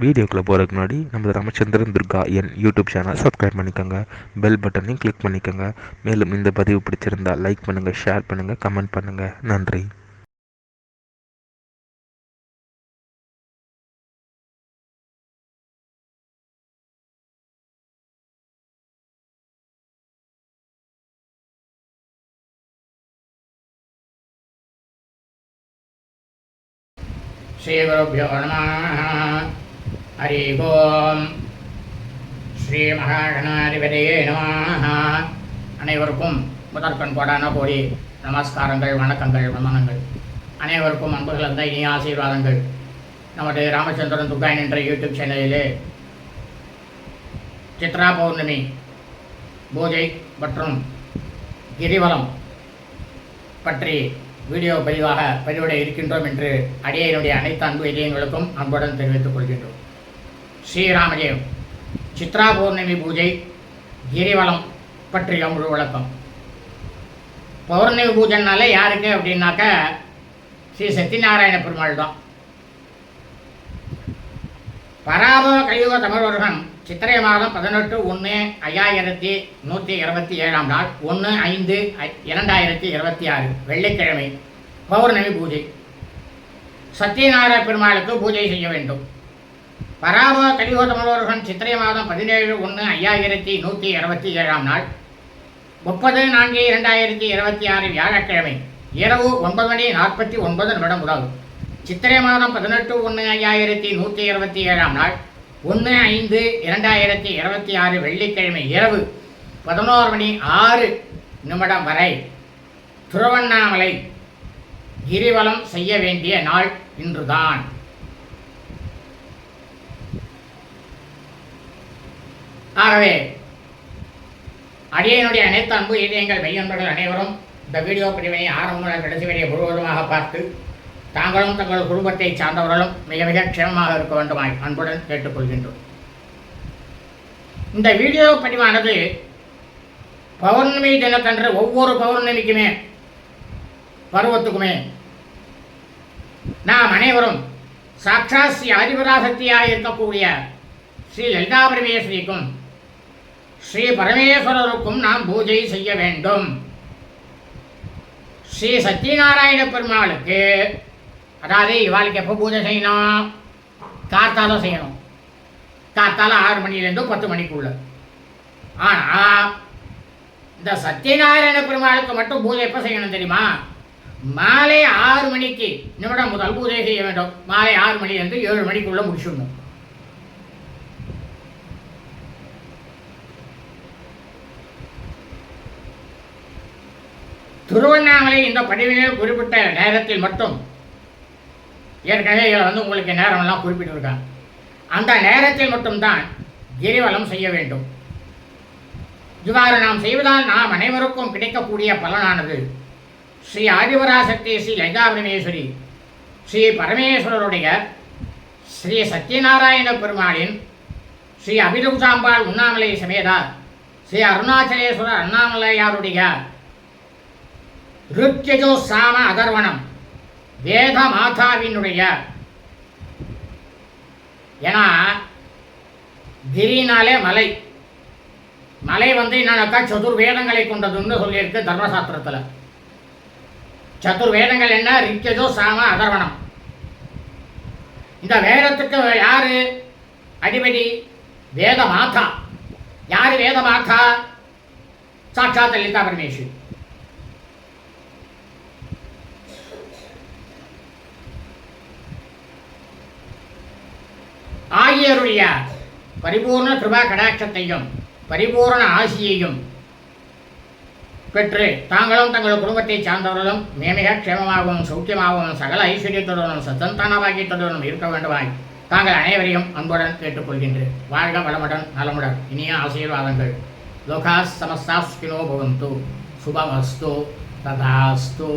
வீடியோக்குள்ளே போகிறதுக்கு முன்னாடி நம்ம ராமச்சந்திரன் துர்கா என் யூடியூப் சேனல் சப்ஸ்கிரைப் பண்ணிக்கோங்க, பெல் பட்டனையும் கிளிக் பண்ணிக்கோங்க. மேலும் இந்த பதிவு பிடிச்சிருந்தால் லைக் பண்ணுங்கள், ஷேர் பண்ணுங்கள், கமெண்ட் பண்ணுங்கள். நன்றி. ஸ்ரீகுருभ्यो நமः. ஹரி ஓம். ஸ்ரீ மகாகணாதிபதியே நமः. அனைவருக்கும் முதற்கண் கோடான கோடி நமஸ்காரங்கள், வணக்கங்கள், வந்தனங்கள். அனைவருக்கும் அன்பு கலந்த இனிய ஆசீர்வாதங்கள். நமது ராமச்சந்திரன் துர்கா என்ற யூடியூப் சேனலிலே சித்ரா பௌர்ணமி பூஜை மற்றும் கிரிவலம் பற்றி வீடியோ பதிவிட இருக்கின்றோம் என்று அடியனுடைய அனைத்து அன்பு இதயங்களுக்கும் அன்புடன் தெரிவித்துக் கொள்கின்றோம். ஸ்ரீராமஜெயம். சித்ரா பௌர்ணமி பூஜை கிரிவலம் பற்றிய முழு விளக்கம். பௌர்ணமி பூஜைனாலே யாருக்கு அப்படின்னாக்க ஸ்ரீ சத்யநாராயண பெருமாள் தான். பராபவ கலியுக தமிழர்கள் சித்திரை மாதம் 18/1/1127 நாள் 1/5/2026 வெள்ளிக்கிழமை பௌர்ணமி பூஜை. சத்யநாராயண பெருமாளுக்கு பூஜை செய்ய வேண்டும். பராபவ கலியுக தமிழர்கள் சித்திரை மாதம் 17/1/1127 நாள் 30/4/2026 வியாழக்கிழமை இரவு 9:49 முதல் சித்திரை மாதம் 18/1/1127 நாள் 1/5/2026 வெள்ளிக்கிழமை இரவு 11:06 வரை திருவண்ணாமலை கிரிவலம் செய்ய வேண்டிய நாள் இன்றுதான். ஆகவே அடியனுடைய அனைத்து அன்பு இதயங்கள் மெய்யன்பர்கள் அனைவரும் இந்த வீடியோ பதிவினை ஆரம்ப முதல் கடைசி வரை முழுவதுமாக பார்த்து தாங்களும் தங்கள் குடும்பத்தை சார்ந்தவர்களும் மிக மிக க்ஷேமமாக இருக்க வேண்டுமாய் அன்புடன் கேட்டுக்கொள்கின்றோம். இந்த வீடியோ பதிவானது பௌர்ணமி தினத்தன்று ஒவ்வொரு பௌர்ணமிக்குமே பருவத்துக்குமே நாம் அனைவரும் சாட்சாத் ஸ்ரீ ஆதிபராசக்தியாக இருக்கக்கூடிய ஸ்ரீ லலிதா பரமேஸ்வரிக்கும் ஸ்ரீ பரமேஸ்வரருக்கும் நாம் பூஜை செய்ய வேண்டும். ஸ்ரீ சத்யநாராயண பெருமாளுக்கு அதாவது இவாளுக்கு எப்போ பூஜை செய்யணும்? கார்த்தால செய்யணும். கார்த்தால 6 மணிலேருந்து 10 மணிக்குள்ள. ஆனால் இந்த சத்யநாராயண பெருமாளுக்கு மட்டும் பூஜை எப்போ செய்யணும் தெரியுமா? மாலை 6 மணிக்கு நிமிடம் முதல் பூஜை செய்ய வேண்டும். மாலை 6 மணிலேருந்து 7 மணிக்குள்ள முடிச்சிடணும். திருவண்ணாமலை இந்த பதிவிலே குறிப்பிட்ட நேரத்தில் மட்டும் ஏற்கனவே இதில் உங்களுக்கு நேரமெல்லாம் குறிப்பிட்டிருக்காங்க. அந்த நேரத்தில் மட்டும்தான் கிரிவலம் செய்ய வேண்டும். இவ்வாறு நாம் செய்வதால் நாம் அனைவருக்கும் கிடைக்கக்கூடிய பலனானது ஸ்ரீ ஆதிபராசக்தி ஸ்ரீ லலிதா பரமேஸ்வரி ஸ்ரீ பரமேஸ்வரருடைய ஸ்ரீ சத்யநாராயண பெருமாளின் ஸ்ரீ அபிதுசாம்பாள் உண்ணாமலை சமேதா ஸ்ரீ அருணாச்சலேஸ்வரர் அண்ணாமலையாருடைய ருத்யஜோ சாம அதர்வணம் வேத மாதாவினுடைய, ஏன்னா கிரினாலே மலை, மலை என்னன்னாக்கா சதுர்வேதங்களை கொண்டதுன்னு சொல்லியிருக்கு தர்மசாஸ்திரத்தில். சதுர்வேதங்கள் என்ன? ரித்யஜோ சாம அதர்வணம். இந்த வேதத்துக்கு யாரு அதிபதி? வேத மாதா. யாரு வேத மாதா? சாட்சாத் லலிதா பரமேஸ்வரி. ஆகியோருடைய பரிபூர்ண கிருபா கடாட்சத்தையும் பரிபூர்ண ஆசியையும் பெற்று தாங்களும் தங்கள் குடும்பத்தை சார்ந்தவர்களும் மேமிக க்ஷேமமாகவும் சௌக்கியமாகவும் சகல ஐஸ்வர்யத்துடனும் சத்தந்தான பாக்கியத்துடனும் இருக்க வேண்டுமாய் தாங்கள் அனைவரையும் அன்புடன் கேட்டுக்கொள்கின்றேன். வாழ்க வளமுடன் நலமுடன் இனிய ஆசீர்வாதங்கள். லோகா சமஸ்தா சுகினோ பவந்து. சுபமஸ்து. ததாஸ்து.